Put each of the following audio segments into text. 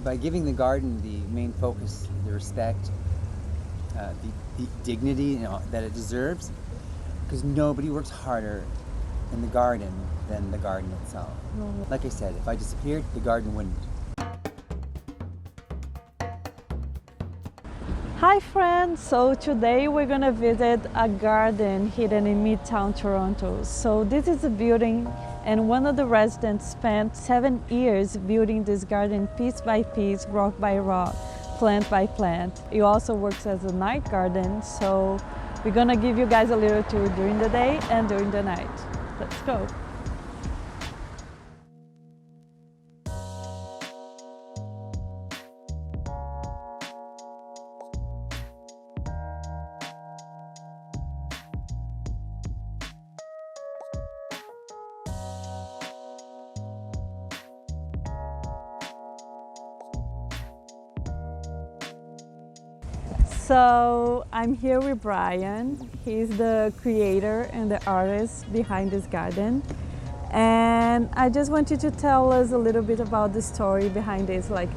by giving the garden the main focus, the respect, the dignity that it deserves, because nobody works harder in the garden than the garden itself. Like I said, if I disappeared, the garden wouldn't. Hi friends, so today we're gonna visit a garden hidden in Midtown Toronto. So this is a building and one of the residents spent 7 years building this garden piece by piece, rock by rock, plant by plant. It also works as a night garden, so we're gonna give you guys a little tour during the day and during the night. Let's go. So I'm here with Brian. He's the creator and the artist behind this garden. And I just want you to tell us a little bit about the story behind this. Like,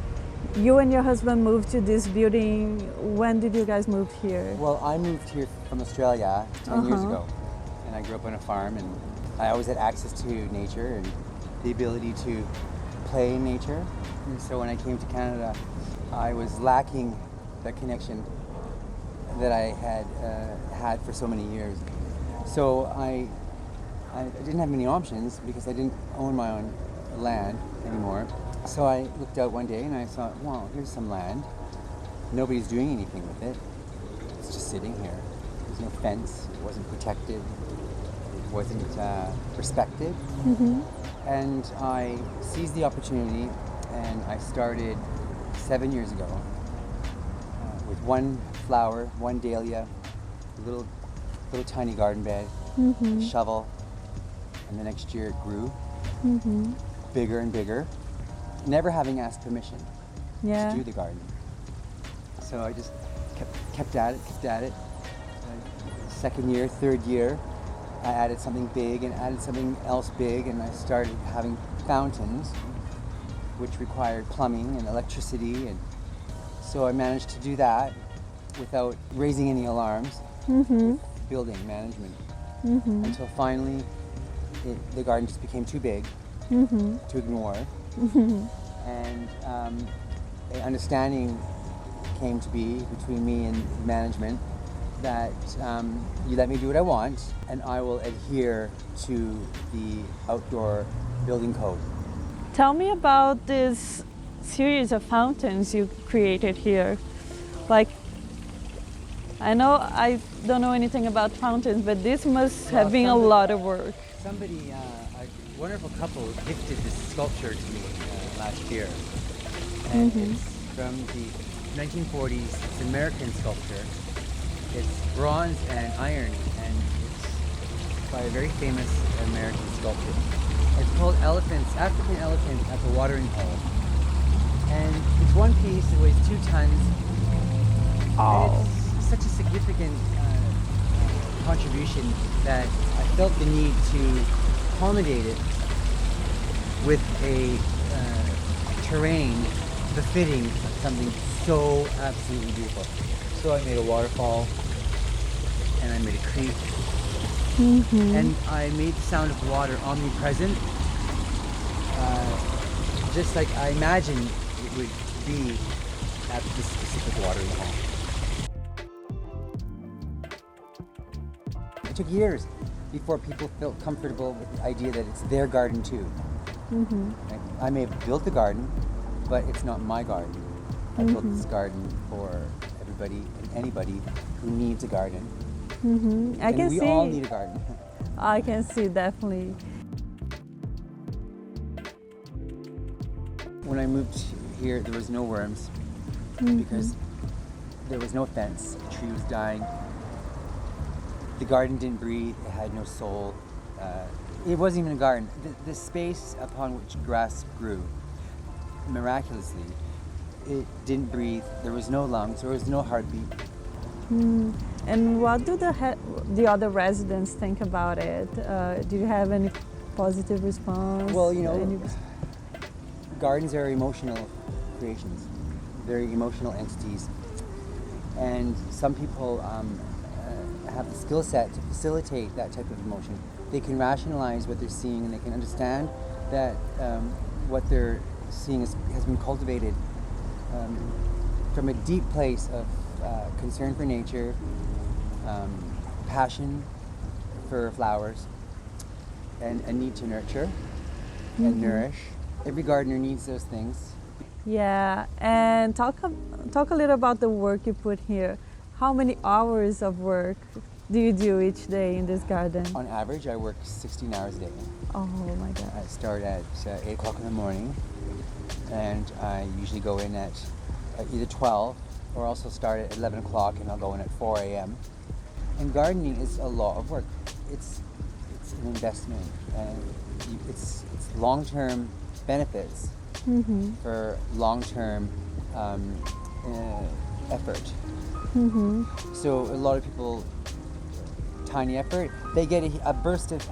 you and your husband moved to this building. When did you guys move here? Well, I moved here from Australia 10 years ago, and I grew up on a farm, and I always had access to nature and the ability to play in nature. And so when I came to Canada, I was lacking that connection that I had had for so many years. So I didn't have many options because I didn't own my own land anymore. So I looked out one day and I thought, wow, here's some land. Nobody's doing anything with it. It's just sitting here. There's no fence. It wasn't protected. It wasn't respected. And I seized the opportunity and I started 7 years ago with one flower, one dahlia, a little tiny garden bed, a shovel, and the next year it grew bigger and bigger, never having asked permission to do the garden. So I just kept at it. Second year, third year, I added something big and added something else big, and I started having fountains, which required plumbing and electricity, and so I managed to do that without raising any alarms with building management until finally the garden just became too big to ignore. And an understanding came to be between me and management that you let me do what I want and I will adhere to the outdoor building code. Tell me about this series of fountains you created here. Like, I know I don't know anything about fountains, but this must have been a lot of work. Somebody, a wonderful couple, gifted this sculpture to me last year. And it's from the 1940s. It's an American sculpture. It's bronze and iron, and it's by a very famous American sculptor. It's called African Elephant at the Watering Hole. And it's one piece, it weighs 2 tons. And it's such a significant contribution that I felt the need to accommodate it with a terrain befitting something so absolutely beautiful. So I made a waterfall, and I made a creek, and I made the sound of water omnipresent, just like I imagined it would be at this specific watering hole. It took years before people felt comfortable with the idea that it's their garden too. Right? I may have built the garden, but it's not my garden. I built this garden for everybody and anybody who needs a garden. I can see. We all need a garden. I can see, definitely. When I moved here, there was no worms because there was no fence. The tree was dying. The garden didn't breathe. It had no soul. It wasn't even a garden. The space upon which grass grew, miraculously, it didn't breathe. There was no lungs. There was no heartbeat. And what do the other residents think about it? Do you have any positive response? Well, you know, gardens are emotional creations, very emotional entities. And some people have the skill set to facilitate that type of emotion. They can rationalize what they're seeing, and they can understand that what they're seeing has been cultivated from a deep place of concern for nature, passion for flowers, and a need to nurture and nourish. Every gardener needs those things. Yeah, and talk a little about the work you put here. How many hours of work do you do each day in this garden? On average, I work 16 hours a day. Oh my God. I start at 8 o'clock in the morning, and I usually go in at either 12 or also start at 11 o'clock, and I'll go in at 4 a.m. And gardening is a lot of work. It's an investment, and it's long-term benefits for long-term effort. So a lot of people, tiny effort, they get a burst of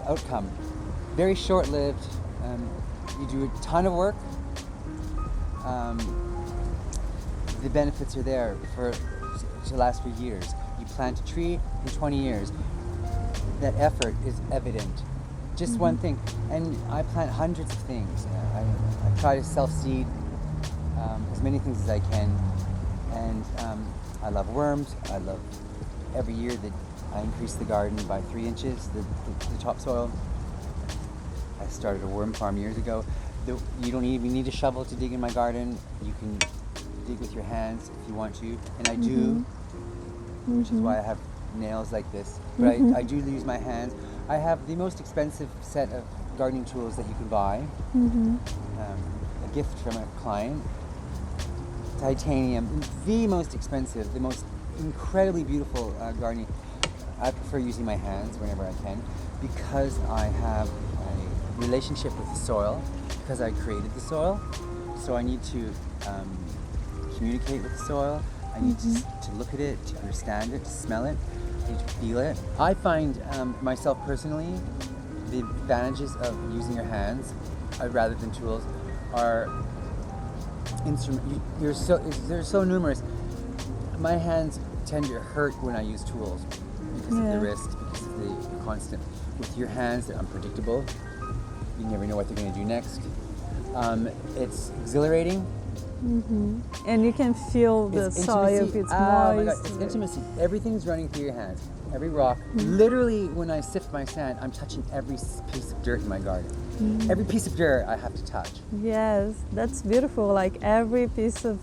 outcome. Very short-lived. You do a ton of work. The benefits are there to last for years. You plant a tree in 20 years. That effort is evident. Just one thing, and I plant hundreds of things. I try to self-seed as many things as I can, and I love worms. I love every year that I increase the garden by 3 inches, the topsoil. I started a worm farm years ago. You don't even need a shovel to dig in my garden. You can dig with your hands if you want to, and I do, which is why I have nails like this. But I do use my hands. I have the most expensive set of gardening tools that you can buy. A gift from a client. Titanium, the most expensive, the most incredibly beautiful gardening. I prefer using my hands whenever I can because I have a relationship with the soil, because I created the soil. So I need to communicate with the soil. I need to look at it, to understand it, to smell it, I need to feel it. I find myself personally, the advantages of using your hands rather than tools are they're so numerous. My hands tend to hurt when I use tools because of the wrist, because of the constant. With your hands, they're unpredictable. You never know what they're going to do next. It's exhilarating. And you can feel the soil if it's moist. Oh my God, it's intimacy. Everything's running through your hands. Every rock. Literally, when I sift my sand, I'm touching every piece of dirt in my garden. Every piece of dirt I have to touch. Yes, that's beautiful. Like every piece of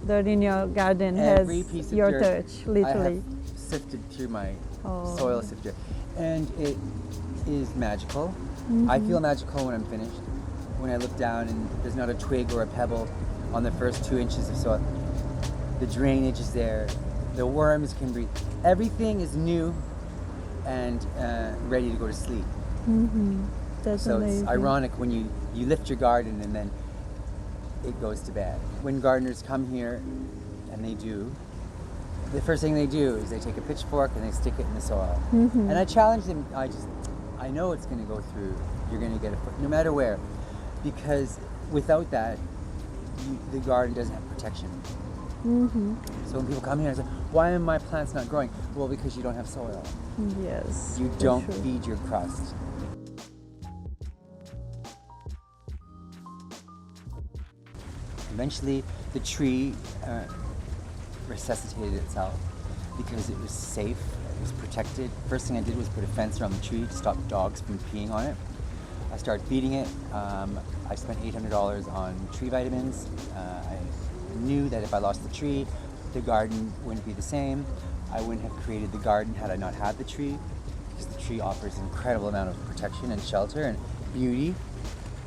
dirt in your garden Every has piece of your dirt touch, literally. I have sifted through my soil sifter. And it is magical. I feel magical when I'm finished. When I look down and there's not a twig or a pebble on the first 2 inches of soil. The drainage is there. The worms can breathe. Everything is new and ready to go to sleep. That's so amazing. It's ironic when you lift your garden and then it goes to bed. When gardeners come here, and they do, the first thing they do is they take a pitchfork and they stick it in the soil. And I challenge them. I know it's going to go through. You're going to get a foot, no matter where, because without that, the garden doesn't have protection. So when people come here and say, why are my plants not growing? Well, because you don't have soil. Yes. You don't feed your crust. Eventually, the tree resuscitated itself because it was safe, it was protected. First thing I did was put a fence around the tree to stop dogs from peeing on it. I started feeding it. I spent $800 on tree vitamins. I knew that if I lost the tree, the garden wouldn't be the same. I wouldn't have created the garden had I not had the tree, because the tree offers an incredible amount of protection and shelter and beauty.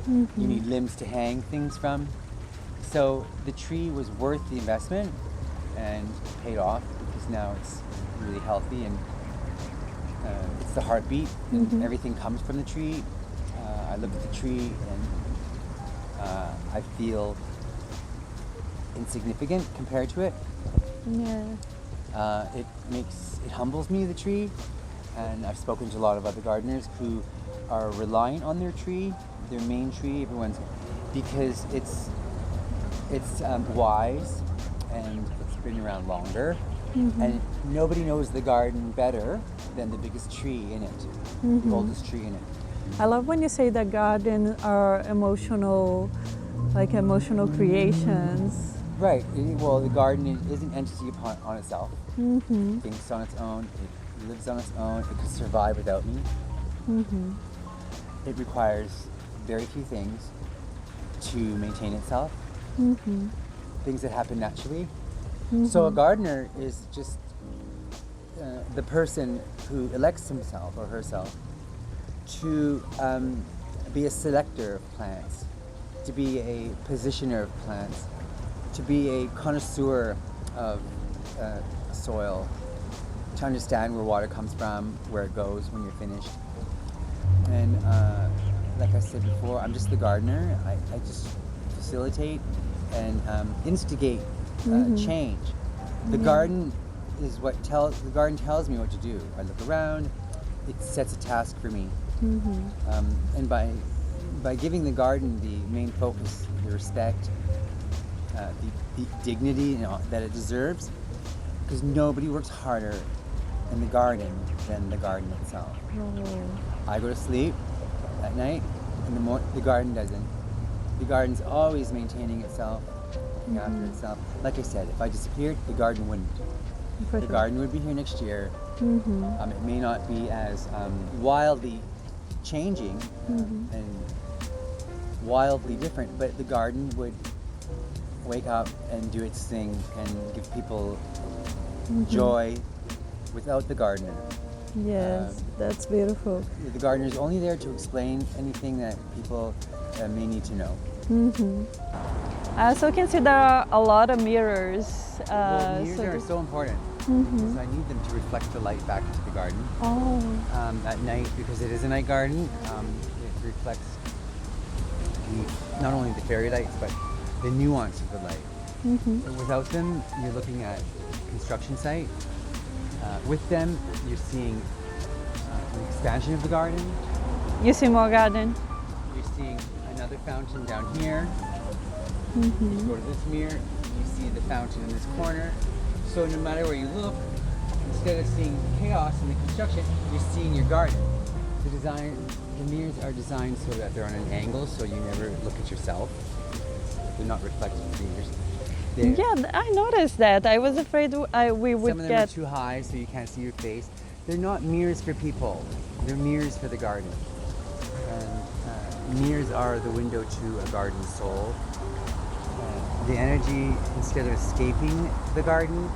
You need limbs to hang things from. So the tree was worth the investment and paid off because now it's really healthy and it's the heartbeat and everything comes from the tree. I look at the tree and I feel insignificant compared to it. It humbles me, the tree, and I've spoken to a lot of other gardeners who are reliant on their tree, their main tree, because It's wise, and it's been around longer. And nobody knows the garden better than the biggest tree in it, the oldest tree in it. I love when you say that garden are emotional, like emotional creations. Right. Well, the garden is an entity on itself. It thinks on its own. It lives on its own. It could survive without me. It requires very few things to maintain itself. Things that happen naturally. So a gardener is just the person who elects himself or herself to be a selector of plants, to be a positioner of plants, to be a connoisseur of soil, to understand where water comes from, where it goes when you're finished. And like I said before, I'm just the gardener. I just facilitate and instigate change. The garden is the garden tells me what to do. I look around, it sets a task for me. And by giving the garden the main focus, the respect, the dignity that it deserves, because nobody works harder in the garden than the garden itself. I go to sleep at night, and the garden doesn't. The garden's always maintaining itself, looking after itself. Like I said, if I disappeared, the garden wouldn't. The garden would be here next year. It may not be as wildly changing and wildly different, but the garden would wake up and do its thing and give people joy without the gardener. Yes, that's beautiful. The gardener is only there to explain anything that people may need to know. I also can see there are a lot of mirrors. Well, mirrors are so important. Because I need them to reflect the light back into the garden. At night, because it is a night garden, it reflects not only the fairy lights, but the nuance of the light. So without them, you're looking at a construction site. With them, you're seeing an expansion of the garden. You see more garden? You're seeing another fountain down here. You go to this mirror, you see the fountain in this corner. So no matter where you look, instead of seeing chaos in the construction, you're seeing your garden. The mirrors are designed so that they're on an angle, so you never look at yourself. They're not reflective mirrors. Yeah, I noticed that. I was afraid we would Some of them get are too high, so you can't see your face. They're not mirrors for people. They're mirrors for the garden. And mirrors are the window to a garden soul. The energy, instead of escaping the garden,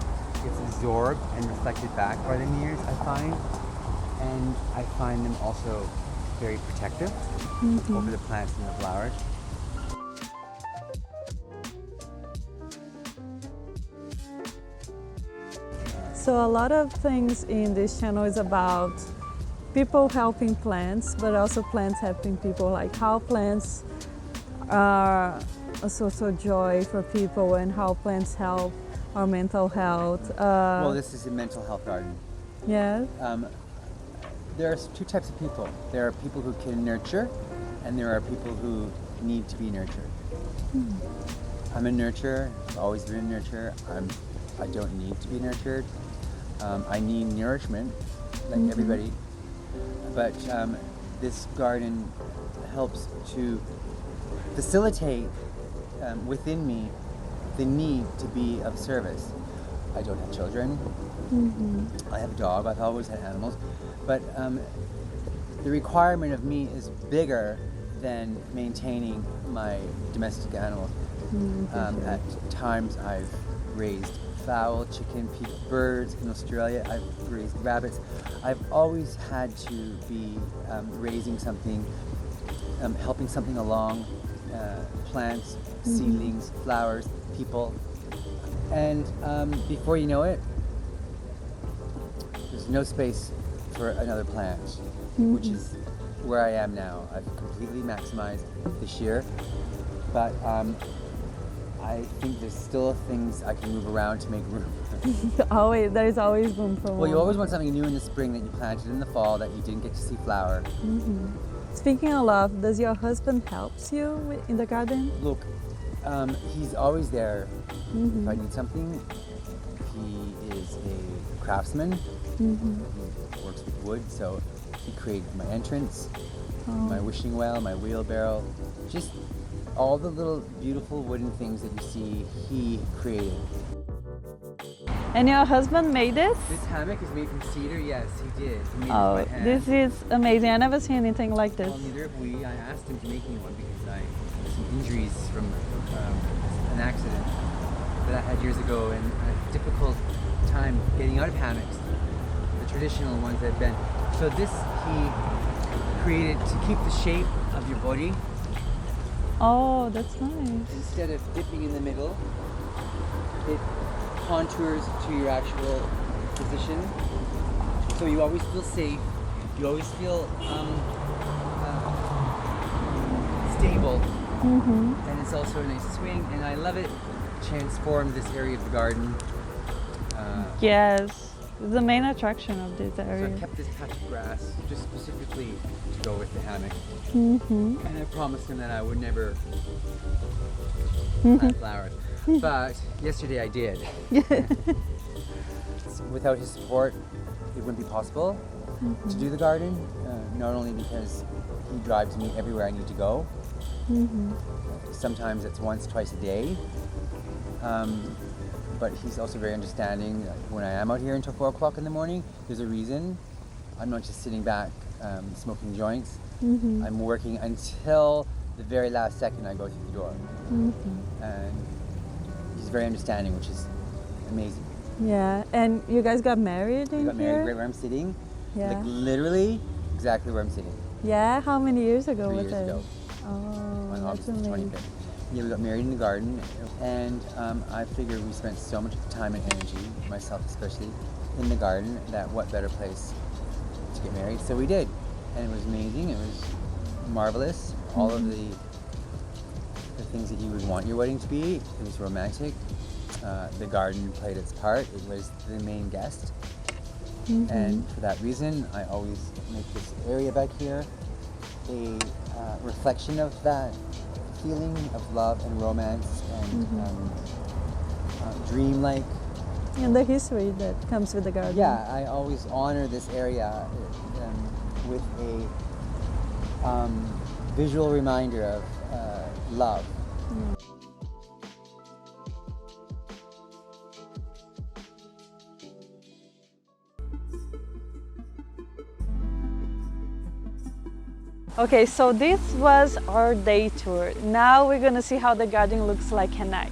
gets absorbed and reflected back by the mirrors, I find. And I find them also very protective over the plants and the flowers. So a lot of things in this channel is about people helping plants, but also plants helping people, like how plants are a source of joy for people and how plants help our mental health. Well, this is a mental health garden. Yeah. There are two types of people. There are people who can nurture, and there are people who need to be nurtured. I'm a nurturer. I've always been a nurturer. I don't need to be nurtured. I need nourishment, like everybody. But this garden helps to facilitate within me the need to be of service. I don't have children. I have a dog. I've always had animals. But the requirement of me is bigger than maintaining my domestic animals. At times I've raised fowl, chicken, birds in Australia. I've raised rabbits. I've always had to be raising something, helping something along, plants, seedlings, flowers, people. And before you know it, there's no space for another plant, which is where I am now. I've completely maximized this year, but I think there's still things I can move around to make room. There's always room for more. Well, you always want something new in the spring that you planted in the fall that you didn't get to see flower. Speaking of love, does your husband help you in the garden? Look, He's always there if I need something. He is a craftsman. He works with wood, so he created my entrance, my wishing well, my wheelbarrow, just all the little beautiful wooden things that you see, he created. And your husband made this? This hammock is made from cedar, yes, he did. He made it Oh, by hand. this is amazing. I never seen anything like this. Well, neither have we. I asked him to make me one because I had some injuries from an accident that I had years ago, and I had a difficult time getting out of hammocks, the traditional ones that bend. So this he created to keep the shape of your body. Oh, that's nice. Instead of dipping in the middle, it contours to your actual position. So you always feel safe, you always feel stable, and it's also a nice swing, and I love it. Transformed this area of the garden. Yes, the main attraction of this So area. I kept this patch of grass just specifically to go with the hammock. And I promised him that I would never plant flowers. But yesterday I did. Without his support, it wouldn't be possible to do the garden. Not only because he drives me everywhere I need to go. Sometimes it's once, twice a day. But he's also very understanding. When I am out here until 4 o'clock in the morning, there's a reason. I'm not just sitting back smoking joints. I'm working until the very last second I go through the door. And he's very understanding, which is amazing. Yeah, and you guys got married in We got married here? right where I'm sitting. Yeah. Like literally exactly where I'm sitting. Yeah, how many years ago 3 was years it? ago. Oh, On that's August the amazing. 25th. Yeah, we got married in the garden, and I figured we spent so much time and energy, myself especially, in the garden, that what better place to get married. So we did, and it was amazing. It was marvelous. All of the things that you would want your wedding to be. It was romantic. The garden played its part. It was the main guest. And for that reason, I always make this area back here a reflection of that feeling of love and romance and dreamlike. And the history that comes with the garden. Yeah, I always honor this area with a visual reminder of love. Okay, so this was our day tour. Now we're gonna see how the garden looks like at night.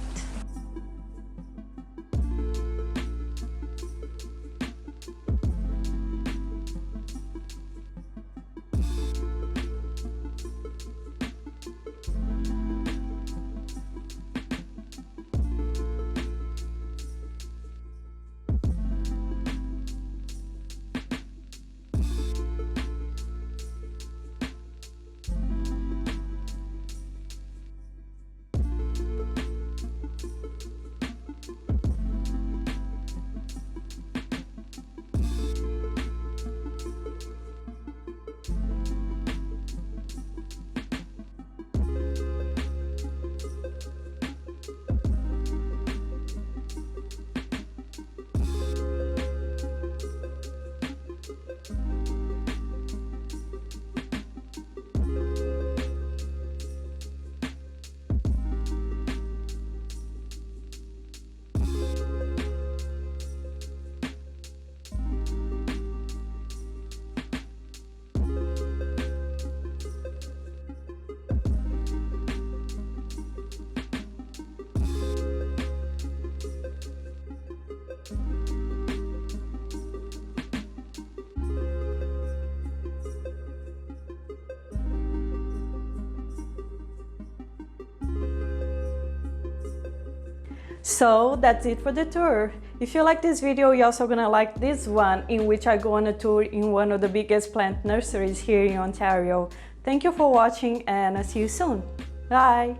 So that's it for the tour. If you like this video, you're also gonna like this one, in which I go on a tour in one of the biggest plant nurseries here in Ontario. Thank you for watching, and I'll see you soon. Bye!